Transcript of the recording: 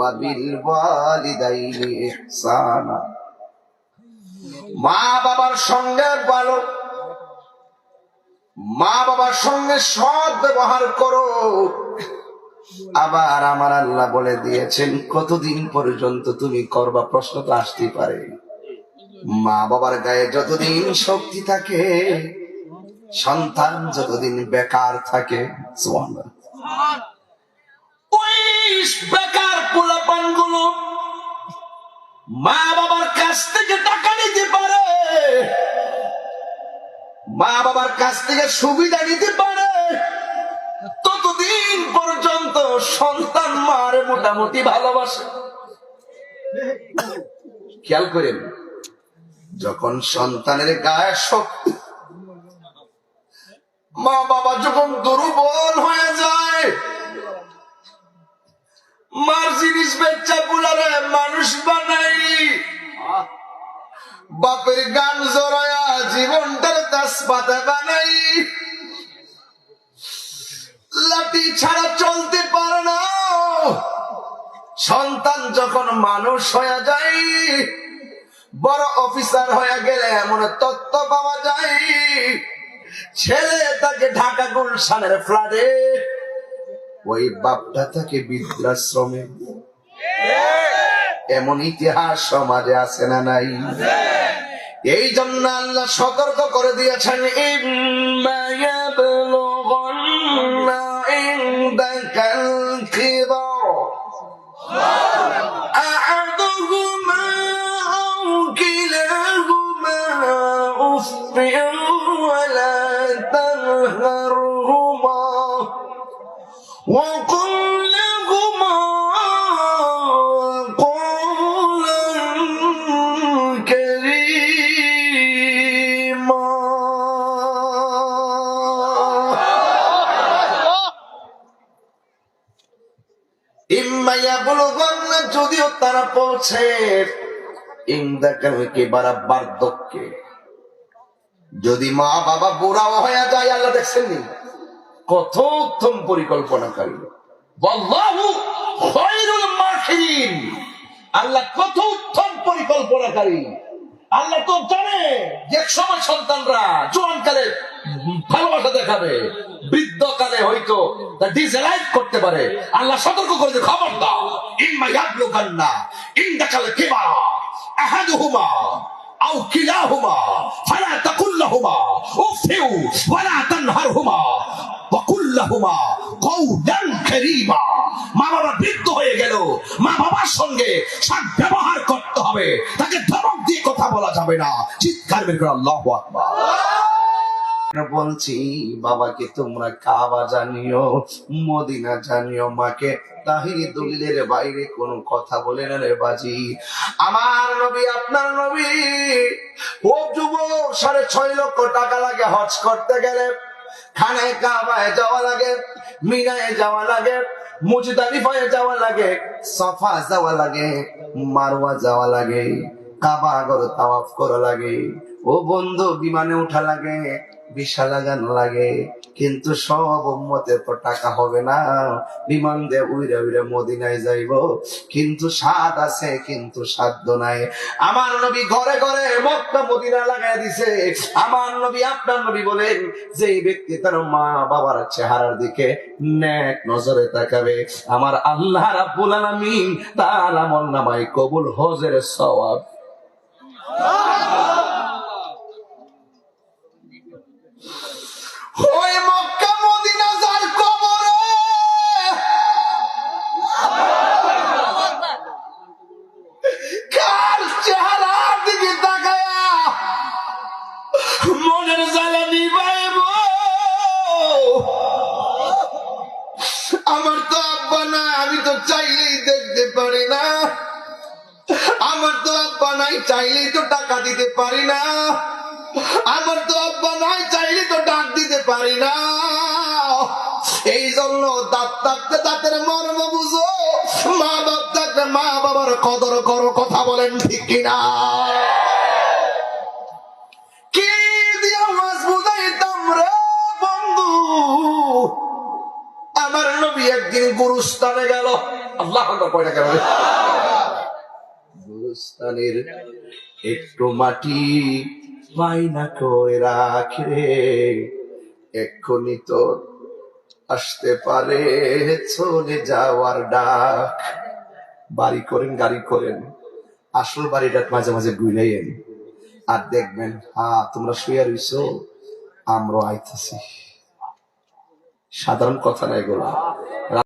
ওয়া বিল ওয়ালিদাইনি ইহসানা। মা বাবার সঙ্গে ভালো, মা বাবার সঙ্গে সৎ ব্যবহার করো। আবার আমার আল্লাহ বলে দিয়েছেন কতদিন পর্যন্ত তুমি করবা, প্রশ্ন তো আসতেই পারে। মা বাবার গায়ে যতদিন শক্তি থাকে, সন্তান যতদিন বেকার থাকে, সুবহানাল্লাহ, ওই বেকার পোলাপান গুলো মা বাবার কাছ থেকে টাকা নিতে পারে, মা বাবার কাছ থেকে সুবিধা নিতে পারে, ততদিন পর্যন্ত সন্তান মারে মোটামুটি ভালোবাসে। খেয়াল করেন, যখন সন্তানের গায়ে শক্তি, মা বাবা যখন দুর্বল হয়ে যায়, মার জিনিস বেচা পুলারে মানুষ বানাই, বাপের গান জড়ায়া জীবনটার তাসপাতা বানাই, লাঠি ছাড়া চলতে পারে না। সন্তান যখন মানুষ হয়ে যায়, বড় অফিসার হয়ে গেলে এমন তথ্য পাওয়া যায়, ছেলে তাকে ঢাকা গুলশানের ফ্ল্যাটে, ওই বাপটা তাকে বৃদ্ধাশ্রমে। এমন ইতিহাস সমাজে আছে না নাই? এই জন্য আল্লাহ সতর্ক করে দিয়েছেন, ইম্মা ইয়াবলুগান্না ইনদাকাল কিবার আহাদুহুমা আও কিলাহুমা উফিন ওয়ালা তানহারহুমা وقل لهما قولا كريما। ইম্মা ইয়াবলুগান্না, যদিও তারা পৌঁছে, ইনদাকাল কিবার বার্ধক্যে, যদি মা বাবা বুড়াও হয়ে যায়, আল্লাহ দেখছেন নি কত উত্তম পরিকল্পনাকারী, ওয়াল্লাহু খায়রুল মাকিরিন, আল্লাহ কত উত্তম পরিকল্পনাকারী। আল্লাহ তো জানে যে এক সময় সন্তানরা জোয়ানকালে ভালোবাসা দেখাবে, বৃদ্ধকালে হয়তো তা ডিসলাইক করতে পারে। আল্লাহ সতর্ক করে দিয়ে খবরদার, ইম্মা ইয়াবলুগান্না ইনদাকাল কিবার আহাদুহুমা আও কিলাহুমা ফালা তাকুল লাহুমা উফিউ ওয়ালা তানহারহুমা ওয়াকুল লাহুমা কওলান কারীমা। মা বাবা বৃদ্ধ হয়ে গেল, মা বাবার সঙ্গে সৎ ব্যবহার করতে হবে, তাকে ধমক দিয়ে কথা বলা যাবে না। চিৎকার বের করে আল্লাহু আকবার। বলছি, বাবাকে তোমরা কাবা জানিও, মদিনা জানিও, মাকে তাহিরি দলিলের বাইরে কোনো কথা বলে না রে বাজি। আমার নবী, আপনার নবী, ও যুবক, 6.5 লক্ষ টাকা লাগে হজ করতে গেলে। খানায় কাবায় যাওয়া লাগে, মিনায় যাওয়া লাগে, মুজদালিফায় যাওয়া লাগে, সাফা যাওয়া লাগে, মারওয়া যাওয়া লাগে, কাবা ঘর তাওয়াফ করা লাগে। ও বন্ধু, বিমানে উঠা লাগে, ভিসা লাগানো লাগে, কিন্তু সব উম্মতের তো টাকা হবে না। বিমান দিয়ে উইরা উইরা মদিনায় যাইব, কিন্তু স্বাদ আছে কিন্তু সাধ্য নাই। আমার নবী ঘরে ঘরে মক্কা মদিনা লাগাই দিছে। আমার নবী, আপনার নবী বলেন, যে ব্যক্তি তার মা বাবার চেহারার দিকে নেক নজরে তাকাবে, আমার আল্লাহ রাব্বুল আলামিন তার আমলনামায় কবুল হজের সওয়াব। ওই মক্কা মদিনা যার কবরে কার চেহারার দিকে তাকায়া মনের জ্বালা নিবাইব। আমার তো আব্বা না, আমি তো চাইলেই দেখতে পারি না। আমার তো আব্বা নাই, চাইলেই তো টাকা দিতে পারি না। আমার তো আব্বা নাই, চাইলে তো ডাক দিতে পারি না। এই জন্য দাঁত থাকতে দাঁতের মর্ম বুঝো, মা বাপ থাকতে মা বাবার কদর করো। কথা বলেন ঠিক কিনা? কি দিয়ে মাছ বুঝাইতাম রে বন্ধু। আমার নবী একদিন গুরুস্থানে গেল, আল্লাহ আকবার কয়টা কেন? গুলিস্তানের একটু মাটি মাইনা করে রাখে, এক্ষুনি তো আসতে পারে চলে যাওয়ার ডাক। বাড়ি করেন গাড়ি করেন, আসল বাড়িটা মাঝে মাঝে গুইলাইয়েন, আর দেখবেন তোমরা শুয়ে রইছো, আমরা আইতেছি। সাধারণ কথা না এগুলা।